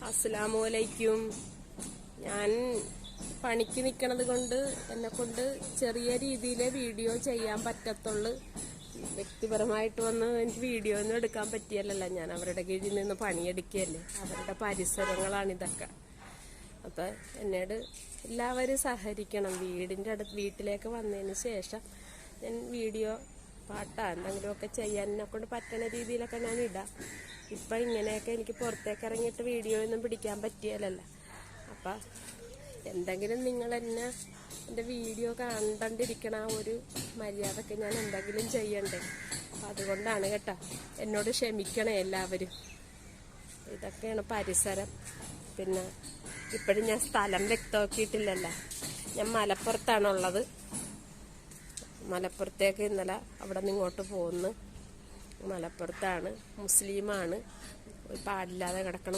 അസ്സലാമലൈക്കും. ഞാൻ പണിക്ക് നിൽക്കണത് കൊണ്ട് എന്നെ കൊണ്ട് ചെറിയ രീതിയിലെ വീഡിയോ ചെയ്യാൻ പറ്റത്തുള്ളൂ. വ്യക്തിപരമായിട്ട് വന്ന് എനിക്ക് വീഡിയോ ഒന്നും എടുക്കാൻ പറ്റിയല്ലോ. ഞാൻ അവരുടെ കീഴിൽ നിന്ന് പണിയെടുക്കുകയല്ലേ. അവരുടെ പരിസരങ്ങളാണിതൊക്കെ. അപ്പം എന്നോട് എല്ലാവരും സഹകരിക്കണം. വീട്ടിലേക്ക് വന്നതിന് ശേഷം ഞാൻ വീഡിയോ പാട്ടാ എന്തെങ്കിലുമൊക്കെ ചെയ്യാൻ എന്നെ കൊണ്ട് പറ്റുന്ന രീതിയിലൊക്കെ ഞാൻ ഇടാം. ഇപ്പം ഇങ്ങനെയൊക്കെ എനിക്ക് പുറത്തേക്ക് ഇറങ്ങിയിട്ട് വീഡിയോ ഒന്നും പിടിക്കാൻ പറ്റിയല്ലോ. അപ്പം എന്തെങ്കിലും നിങ്ങൾ എന്നെ എൻ്റെ വീഡിയോ കണ്ടിരിക്കണ ഒരു മര്യാദക്ക് ഞാൻ എന്തെങ്കിലും ചെയ്യണ്ടേ. അപ്പം അതുകൊണ്ടാണ് കേട്ടോ. എന്നോട് ക്ഷമിക്കണേ എല്ലാവരും. ഇതൊക്കെയാണ് പരിസരം. പിന്നെ ഇപ്പോഴും ഞാൻ സ്ഥലം വ്യക്തമാക്കിയിട്ടില്ലല്ലോ. ഞാൻ മലപ്പുറത്താണുള്ളത്. മലപ്പുറത്തേക്ക് ഇന്നലെ അവിടെ നിന്ന് ഇങ്ങോട്ട് പോകുന്നു. മലപ്പുറത്താണ്, മുസ്ലിമാണ്, പാടില്ലാതെ കിടക്കണം